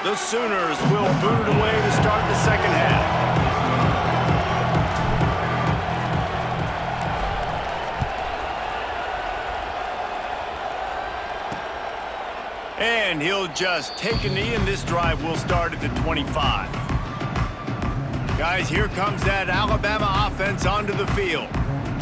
The Sooners will boot it away to start the second half. And he'll just take a knee, and this drive will start at the 25. Guys, here comes that Alabama offense onto the field.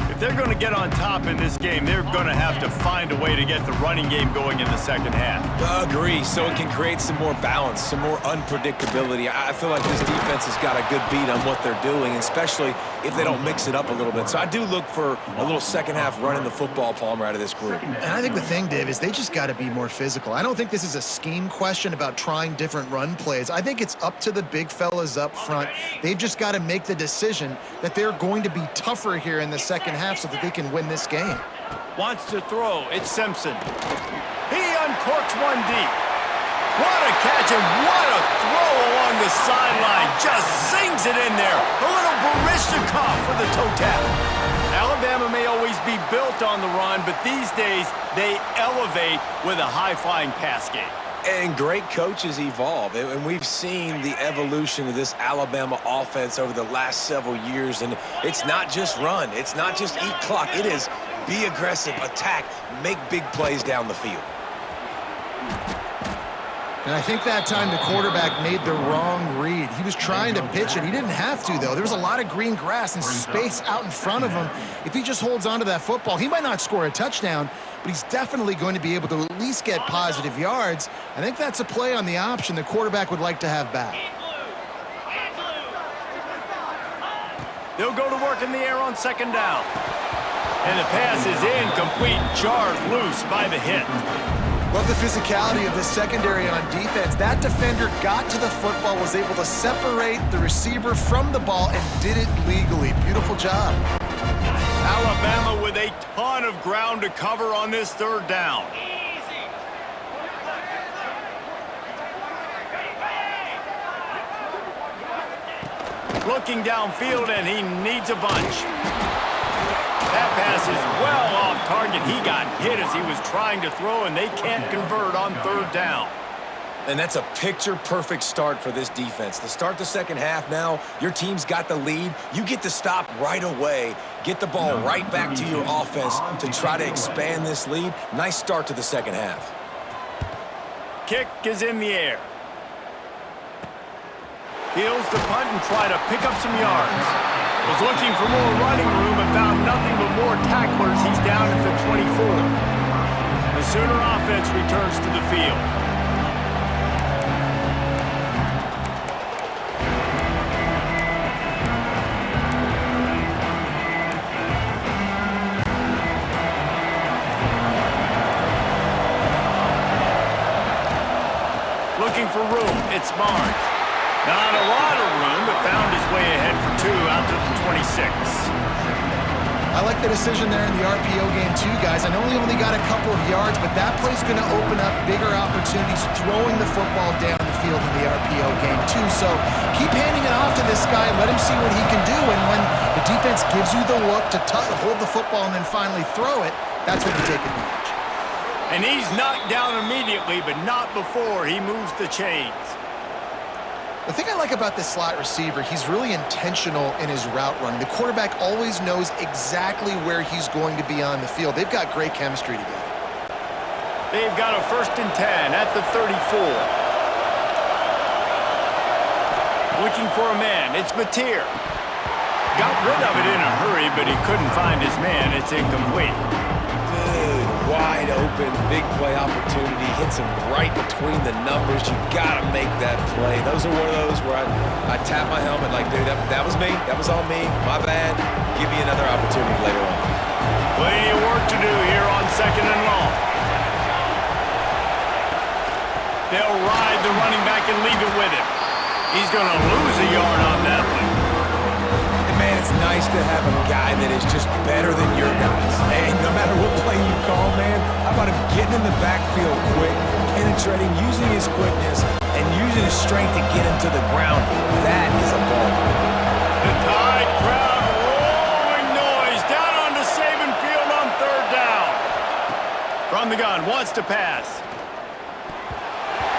If they're going to get on top in this game, they're going to have to find a way to get the running game going in the second half. Agree, so it can create some more balance, some more unpredictability. I feel like this defense has got a good beat on what they're doing, especially if they don't mix it up a little bit. So I do look for a little second half running the football, Palmer, out of this group. And I think the thing, Dave, is they just got to be more physical. I don't think this is a scheme question about trying different run plays. I think it's up to the big fellas up front. They've just got to make the decision that they're going to be tougher here in the second half so that they can win this game. Wants to throw. It's Simpson. He uncorks one deep. What a catch and what a throw along the sideline. Just sings it in there. A little Baryshnikov for the toe tap. Alabama may always be built on the run, but these days they elevate with a high-flying pass game. And great coaches evolve, and we've seen the evolution of this Alabama offense over the last several years, and it's not just run, it's not just eat clock, it is be aggressive, attack, make big plays down the field. And I think that time the quarterback made the wrong read. He was trying to pitch it. He didn't have to, though. There was a lot of green grass and space out in front of him. If he just holds on to that football, he might not score a touchdown, but he's definitely going to be able to at least get positive yards. I think that's a play on the option the quarterback would like to have back. They'll go to work in the air on second down. And the pass is incomplete, jarred loose by the hit. Love the physicality of this secondary on defense. That defender got to the football, was able to separate the receiver from the ball, and did it legally. Beautiful job. Alabama with a ton of ground to cover on this third down. Looking downfield, and he needs a bunch. That pass is well off target. He got hit as he was trying to throw, and they can't convert on third down. And that's a picture-perfect start for this defense. To start the second half now, your team's got the lead. You get to stop right away, get the ball right back to your offense to try to expand this lead. Nice start to the second half. Kick is in the air. Heels the punt and try to pick up some yards. Was looking for more running room and found nothing but more tacklers. He's down at the 24. The Sooner offense returns to the field. Looking for room. It's Barnes. Not a lot of room, but found his way ahead for two out to the 26. I like the decision there in the RPO game too, guys. I know he only got a couple of yards, but that play's going to open up bigger opportunities throwing the football down the field in the RPO game too. So keep handing it off to this guy, let him see what he can do, and when the defense gives you the look to hold the football and then finally throw it, that's when you take advantage. And he's knocked down immediately, but not before he moves the chains. The thing I like about this slot receiver, he's really intentional in his route running. The quarterback always knows exactly where he's going to be on the field. They've got great chemistry together. They've got a 1st and 10 at the 34. Looking for a man. It's Mateer. Got rid of it in a hurry, but he couldn't find his man. It's incomplete. Good, wide open, big play opportunity. Hits him right between the numbers. You got to make that play. Those are one of those where I tap my helmet like, dude, that was me. That was on me. My bad. Give me another opportunity later on. Plenty of work to do here on second and long. They'll ride the running back and leave it with him. He's going to lose a yard on that one. Man, it's nice to have a guy that is just better than your guys. And no matter what play you call, man, how about him getting in the backfield quick, penetrating, using his quickness, and using his strength to get him to the ground. That is a ball. The Tide crowd roaring noise down onto Saban Field on third down. From the gun, wants to pass.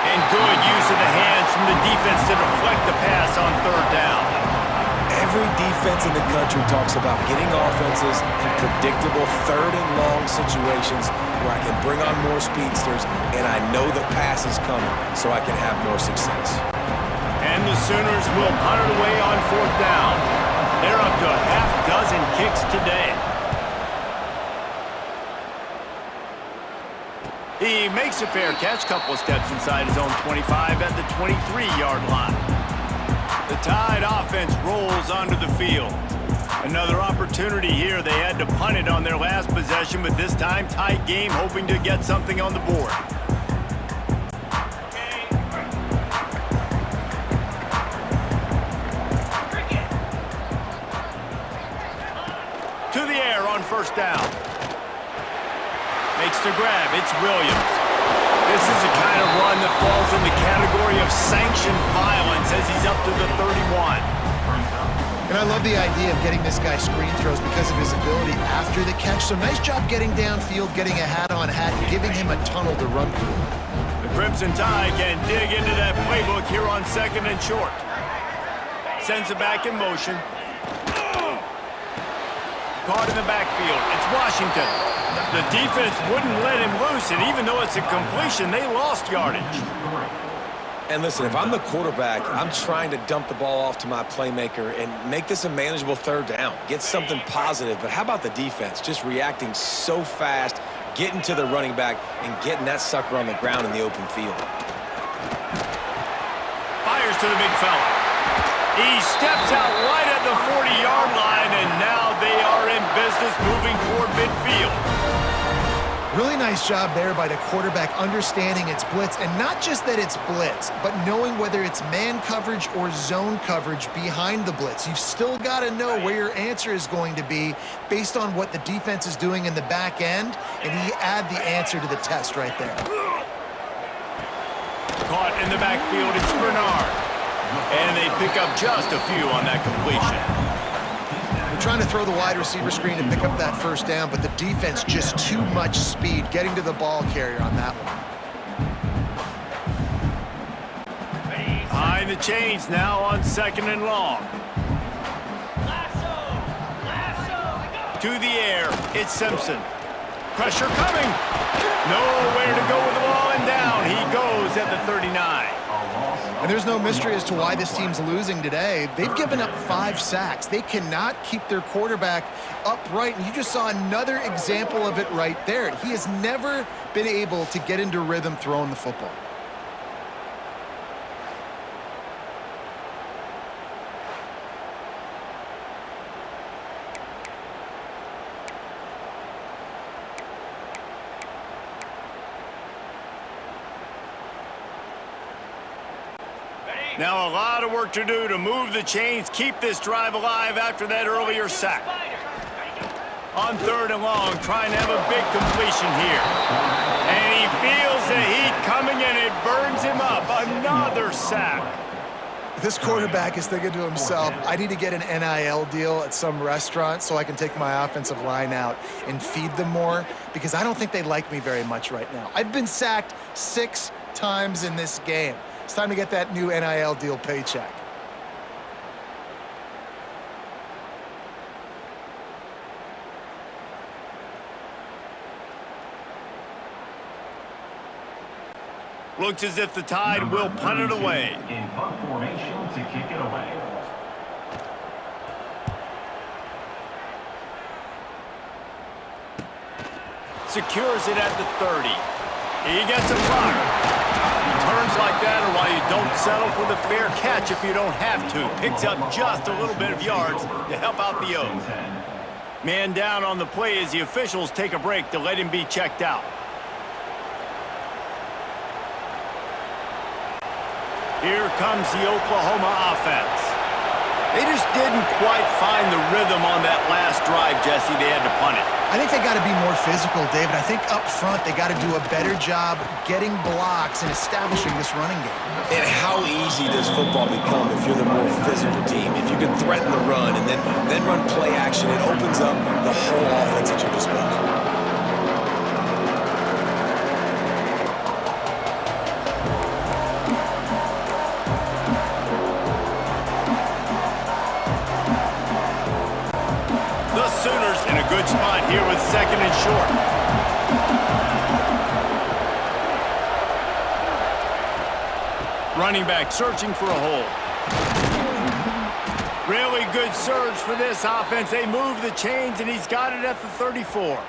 And good use of the hands from defense to deflect the pass on third down. Every defense in the country talks about getting offenses in predictable third and long situations where I can bring on more speedsters and I know the pass is coming so I can have more success. And the Sooners will punt it away on fourth down. They're up to a half dozen kicks today. He makes a fair catch, couple of steps inside his own 25 at the 23-yard line. The Tide offense rolls onto the field. Another opportunity here. They had to punt it on their last possession, but this time tight game, hoping to get something on the board. To the air on first down. Makes the grab. It's Williams. This is the kind of run that falls in the category of sanctioned violence as he's up to the 31. And I love the idea of getting this guy screen throws because of his ability after the catch. So nice job getting downfield, getting a hat-on-hat, and giving him a tunnel to run through. The Crimson Tide can dig into that playbook here on second and short. Sends it back in motion. Caught in the backfield. It's Washington. The defense wouldn't let him loose, and even though it's a completion, they lost yardage. And listen, if I'm the quarterback, I'm trying to dump the ball off to my playmaker and make this a manageable third down. Get something positive. But how about the defense? Just reacting so fast, getting to the running back, and getting that sucker on the ground in the open field. Fires to the big fella. He steps out right at the 40-yard line, and now they are in business moving toward midfield. Really nice job there by the quarterback understanding it's blitz, and not just that it's blitz, but knowing whether it's man coverage or zone coverage behind the blitz. You've still got to know where your answer is going to be based on what the defense is doing in the back end, and he add the answer to the test right there. Caught in the backfield, it's Bernard. And they pick up just a few on that completion. They're trying to throw the wide receiver screen and pick up that first down, but the defense just too much speed getting to the ball carrier on that one. Behind the chains now on second and long. To the air, it's Simpson. Pressure coming. Nowhere to go with the ball, and down he goes at the 39. And there's no mystery as to why this team's losing today. They've given up 5 sacks. They cannot keep their quarterback upright, and you just saw another example of it right there. He has never been able to get into rhythm throwing the football. Now a lot of work to do to move the chains, keep this drive alive after that earlier sack. On third and long, trying to have a big completion here. And he feels the heat coming and it burns him up. Another sack. This quarterback is thinking to himself, I need to get an NIL deal at some restaurant so I can take my offensive line out and feed them more, because I don't think they like me very much right now. I've been sacked 6 times in this game. It's time to get that new NIL deal paycheck. Looks as if the Tide will punt it away. In punt formation to kick it away. Secures it at the 30. He gets a block. Turns like that are why you don't settle for the fair catch if you don't have to. Picks up just a little bit of yards to help out the Oaks. Man down on the play as the officials take a break to let him be checked out. Here comes the Oklahoma offense. They just didn't quite find the rhythm on that last drive, Jesse. They had to punt it. I think they got to be more physical, David. I think up front they got to do a better job getting blocks and establishing this running game. And how easy does football become if you're the more physical team? If you can threaten the run and then run play action, it opens up the whole offense at your disposal. second and short. Running back searching for a hole. Really good surge for this offense. They move the chains, and he's got it at the 34.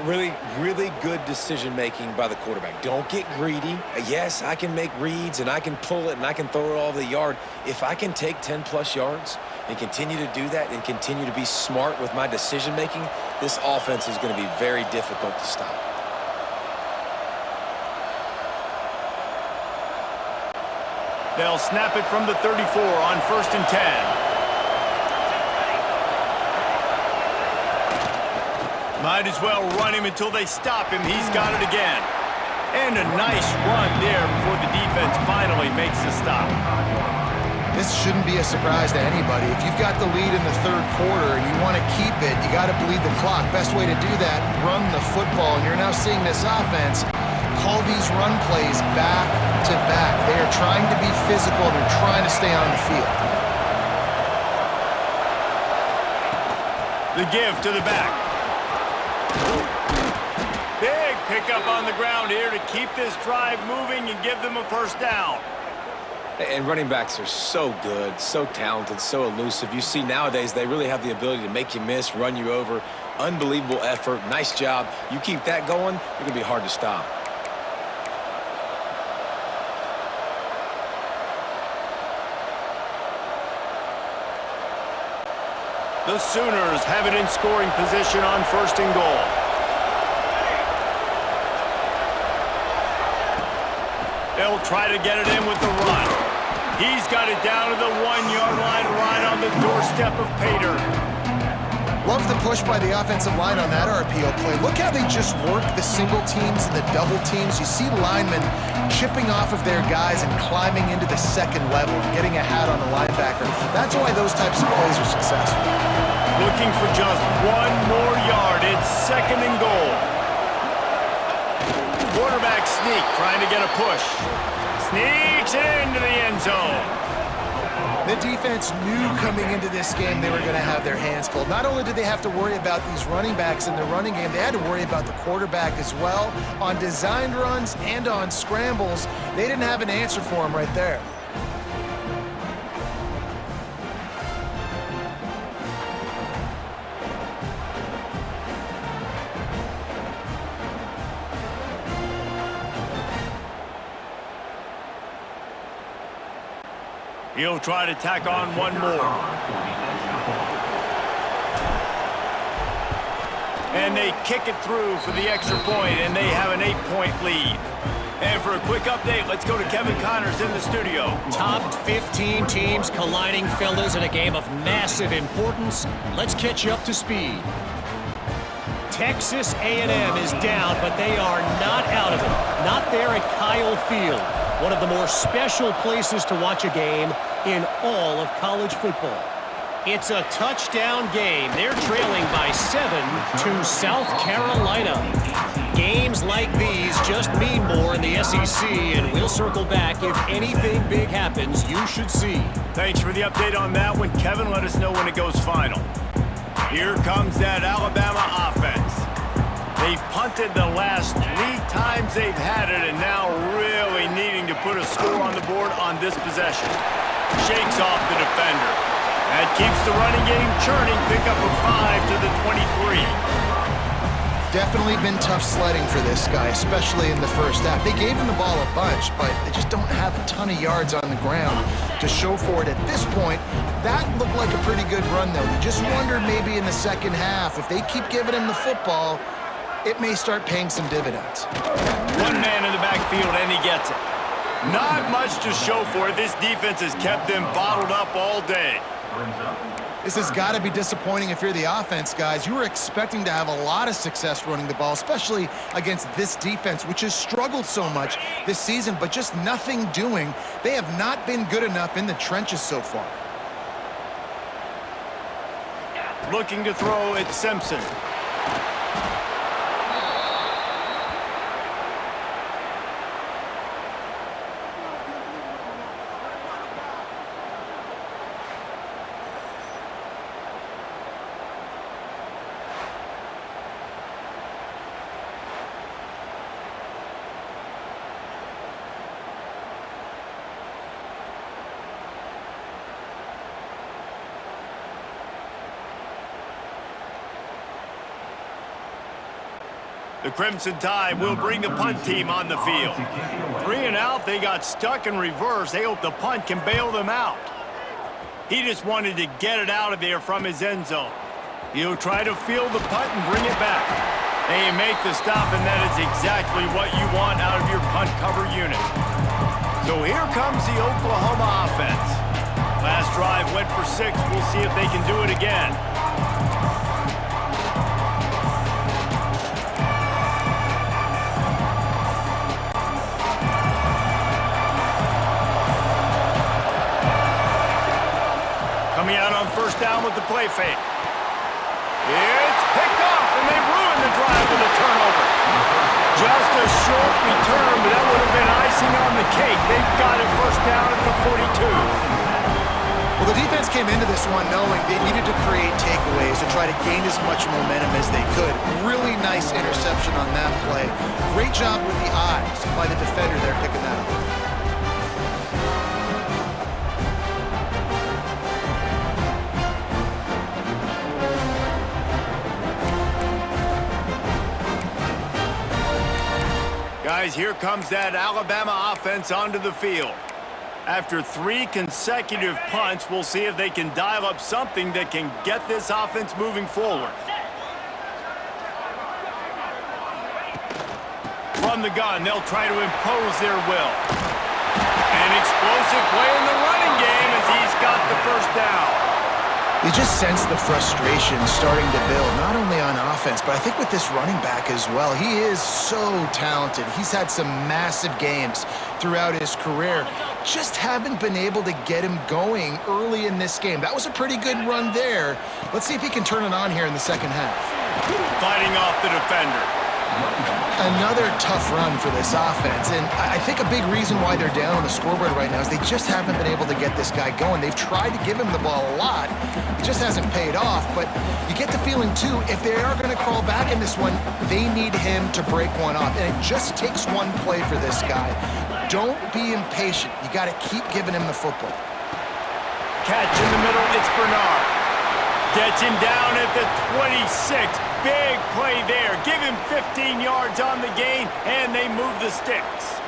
Really, really good decision-making by the quarterback. Don't get greedy. Yes, I can make reads, and I can pull it, and I can throw it all over the yard. If I can take 10-plus yards and continue to do that and continue to be smart with my decision-making, this offense is going to be very difficult to stop. They'll snap it from the 34 on 1st and 10. Might as well run him until they stop him. He's got it again. And a nice run there before the defense finally makes the stop. This shouldn't be a surprise to anybody. If you've got the lead in the third quarter and you want to keep it, you got to bleed the clock. Best way to do that, run the football. And you're now seeing this offense call these run plays back to back. They are trying to be physical. They're trying to stay on the field. The give to the back. Big pickup on the ground here to keep this drive moving and give them a first down. And running backs are so good, so talented, so elusive. You see nowadays they really have the ability to make you miss, run you over. Unbelievable effort. Nice job. You keep that going, you're going to be hard to stop. The Sooners have it in scoring position on 1st and goal. They'll try to get it in with the run. He's got it down to the 1-yard line right on the doorstep of Pater. Love the push by the offensive line on that RPO play. Look how they just work the single teams and the double teams. You see linemen chipping off of their guys and climbing into the second level and getting a hat on the linebacker. That's why those types of plays are successful. Looking for just 1 more yard. It's 2nd and goal. Quarterback sneak, trying to get a push. Sneaks it into the end zone. The defense knew coming into this game they were going to have their hands full. Not only did they have to worry about these running backs in the running game, they had to worry about the quarterback as well. On designed runs and on scrambles, they didn't have an answer for him right there. He'll try to tack on one more. And they kick it through for the extra point, and they have an 8-point lead. And for a quick update, let's go to Kevin Connors in the studio. Top 15 teams colliding, fellas, in a game of massive importance. Let's catch you up to speed. Texas A&M is down, but they are not out of it. Not there at Kyle Field, one of the more special places to watch a game in all of college football. It's a touchdown game. They're trailing by 7 to South Carolina. Games like these just mean more in the SEC, and we'll circle back if anything big happens you should see. Thanks for the update on that one, Kevin. Let us know when it goes final. Here comes that Alabama offense. They've punted the last 3 times they've had it, and now really needing to put a score on the board on this possession. Shakes off the defender. That keeps the running game churning. Pickup of 5 to the 23. Definitely been tough sledding for this guy, especially in the first half. They gave him the ball a bunch, but they just don't have a ton of yards on the ground to show for it at this point. That looked like a pretty good run, though. You just wondered maybe in the second half, if they keep giving him the football, it may start paying some dividends. One man in the backfield, and he gets it. Not much to show for it. This defense has kept them bottled up all day. This has got to be disappointing if you're the offense, guys. You were expecting to have a lot of success running the ball, especially against this defense, which has struggled so much this season, but just nothing doing. They have not been good enough in the trenches so far. Looking to throw, it's Simpson. The Crimson Tide will bring the punt team on the field. 3 and out, they got stuck in reverse. They hope the punt can bail them out. He just wanted to get it out of there from his end zone. He'll try to field the punt and bring it back. They make the stop, and that is exactly what you want out of your punt cover unit. So here comes the Oklahoma offense. Last drive went for 6. We'll see if they can do it again. Coming out on first down with the play fake. It's picked off, and they ruined the drive with a turnover. Just a short return, but that would have been icing on the cake. They've got it first down at the 42. Well, the defense came into this one knowing they needed to create takeaways to try to gain as much momentum as they could. Really nice interception on that play. Great job with the eyes by the defender there picking that up. Guys, here comes that Alabama offense onto the field. After 3 consecutive punts, we'll see if they can dial up something that can get this offense moving forward. From the gun, they'll try to impose their will. An explosive play in the running game as he's got the first down. You just sense the frustration starting to build, not only on offense, but I think with this running back as well. He is so talented. He's had some massive games throughout his career. Just haven't been able to get him going early in this game. That was a pretty good run there. Let's see if he can turn it on here in the second half. Fighting off the defender. Another tough run for this offense, and I think a big reason why they're down on the scoreboard right now is they just haven't been able to get this guy going. They've tried to give him the ball a lot. It just hasn't paid off, but you get the feeling, too, if they are going to crawl back in this one, they need him to break one off, and it just takes one play for this guy. Don't be impatient. You got to keep giving him the football. Catch in the middle, it's Bernard. Gets him down at the 26. Big play there. Give him 15 yards on the gain, and they move the sticks.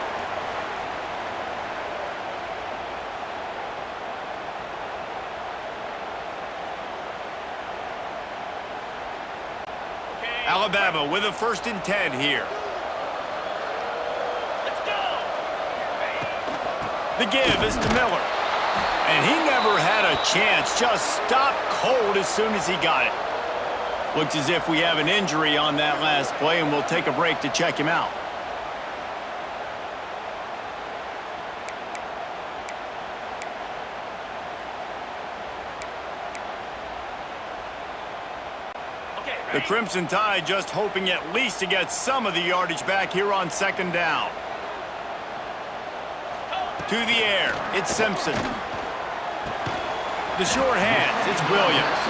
Alabama with a 1st and 10 here. Let's go. The give is to Miller. And he never had a chance. Just stopped cold as soon as he got it. Looks as if we have an injury on that last play, and we'll take a break to check him out. The Crimson Tide just hoping at least to get some of the yardage back here on 2nd down. To the air, it's Simpson. The short hands, it's Williams.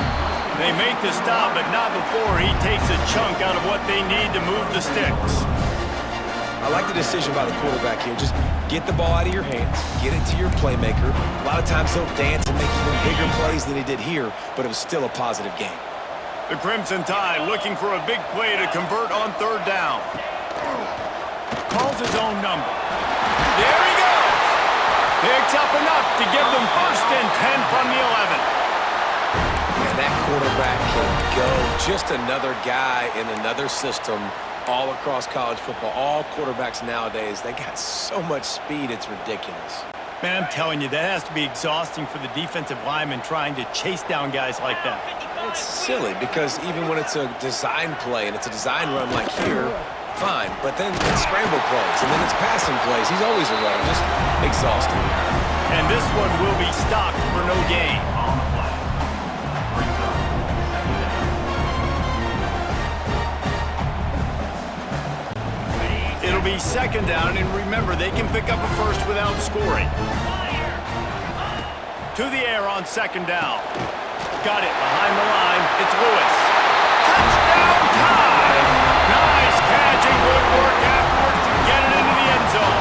They make the stop, but not before he takes a chunk out of what they need to move the sticks. I like the decision by the quarterback here. Just get the ball out of your hands, get it to your playmaker. A lot of times he'll dance and make even bigger plays than he did here, but it was still a positive game. The Crimson Tide looking for a big play to convert on 3rd down. Calls his own number. There he goes! Picks up enough to give them 1st and 10 from the 11. Man, that quarterback can go. Just another guy in another system all across college football. All quarterbacks nowadays, they got so much speed, it's ridiculous. Man, I'm telling you, that has to be exhausting for the defensive lineman trying to chase down guys like that. It's silly because even when it's a design play and it's a design run like here, fine. But then it's scramble plays and then it's passing plays. He's always a runner, just exhausting. And this one will be stopped for no gain. On the play. It'll be 2nd down, and remember, they can pick up a first without scoring. To the air on 2nd down. Got it behind the line. It's Lewis. Touchdown time! Nice catch and good work afterwards to get it into the end zone.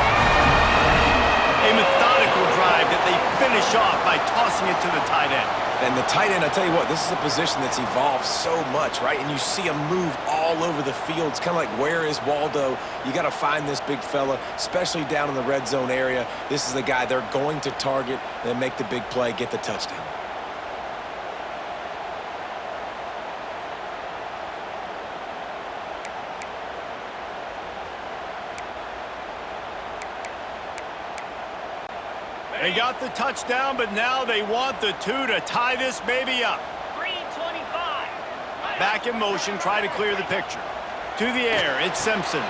A methodical drive that they finish off by tossing it to the tight end. And the tight end, I tell you what, this is a position that's evolved so much, right? And you see him move all over the field. It's kind of like, where is Waldo? You got to find this big fella, especially down in the red zone area. This is the guy they're going to target and make the big play, get the touchdown. They got the touchdown, but now they want the 2 to tie this baby up. 3:25. Back in motion, try to clear the picture. To the air, it's Simpson.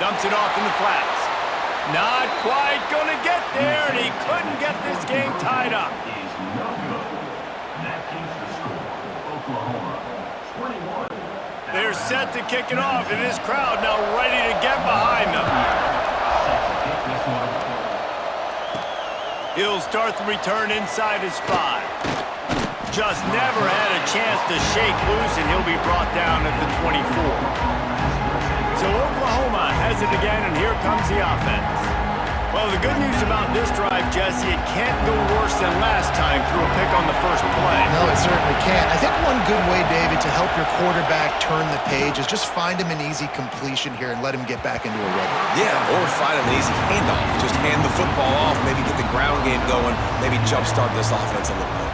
Dumps it off in the flats. Not quite going to get there, and he couldn't get this game tied up. Is no good. That keeps the score. Oklahoma 21. They're set to kick it off, and this crowd now ready to get behind them. Set to kick this one off. He'll start the return inside his 5. Just never had a chance to shake loose, and he'll be brought down at the 24. So Oklahoma has it again, and here comes the offense. Well, the good news about this drive, Jesse, it can't go worse than last time through a pick on the first play. No, it certainly can't. I think one good way, David, to help your quarterback turn the page is just find him an easy completion here and let him get back into a rhythm. Yeah, or find an easy handoff. Just hand the football off, maybe get the ground game going, maybe jumpstart this offense a little bit.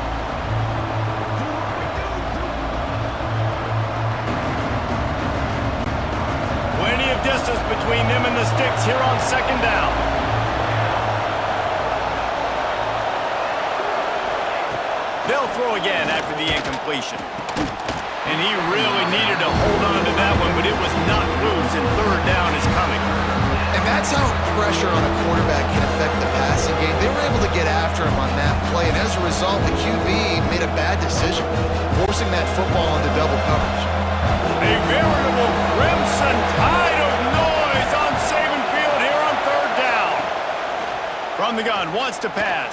Plenty of distance between them and the sticks here on second down. They'll throw again after the incompletion. And he really needed to hold on to that one, but it was not loose, and third down is coming. And that's how pressure on a quarterback can affect the passing game. They were able to get after him on that play, and as a result, the QB made a bad decision, forcing that football into double coverage. A veritable crimson tide of noise on Saban Field here on third down. From the gun, wants to pass.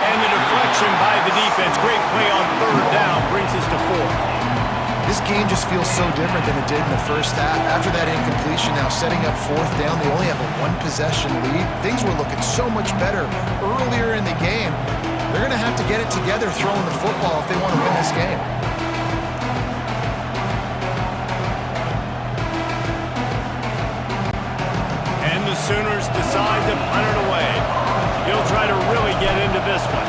And the deflection by the defense. Great play on third down brings us to 4. This game just feels so different than it did in the first half. After that incompletion, now setting up fourth down, they only have a 1-possession lead. Things were looking so much better earlier in the game. They're going to have to get it together throwing the football if they want to win this game. And the Sooners decide to punt it away. He'll try to really get into this one.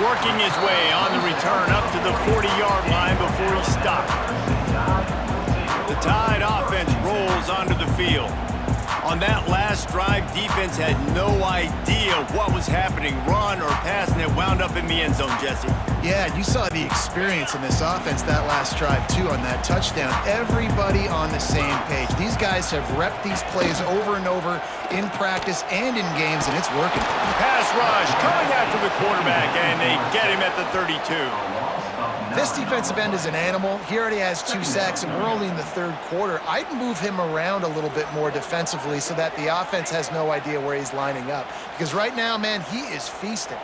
Working his way on the return up to the 40-yard line before he stopped. The Tide offense rolls onto the field. On that last drive, defense had no idea what was happening, run or pass, and it wound up in the end zone, Jesse. Yeah, you saw the experience in this offense that last drive, too, on that touchdown. Everybody on the same page. These guys have repped these plays over and over in practice and in games, and it's working. Pass rush coming after the quarterback, and they get him at the 32. This defensive end is an animal. He already has 2 sacks, and we're only in the third quarter. I'd move him around a little bit more defensively so that the offense has no idea where he's lining up. Because right now, man, he is feasting.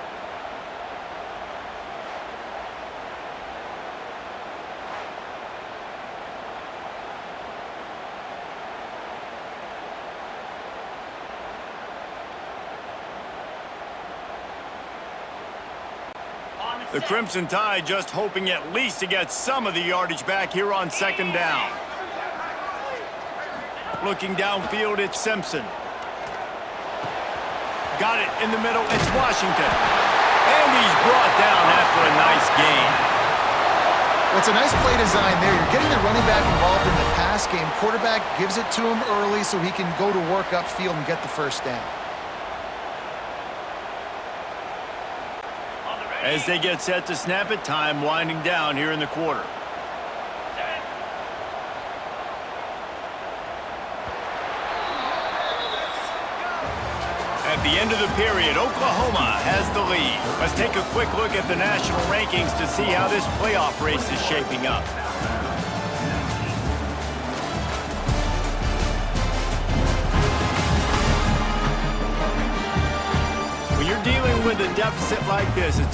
The Crimson Tide just hoping at least to get some of the yardage back here on second down. Looking downfield, it's Simpson. Got it in the middle, it's Washington. And he's brought down after a nice gain. Well, it's a nice play design there. You're getting the running back involved in the pass game. Quarterback gives it to him early so he can go to work upfield and get the first down. As they get set to snap it, time winding down here in the quarter. At the end of the period, Oklahoma has the lead. Let's take a quick look at the national rankings to see how this playoff race is shaping up. When you're dealing with a deficit like this, it's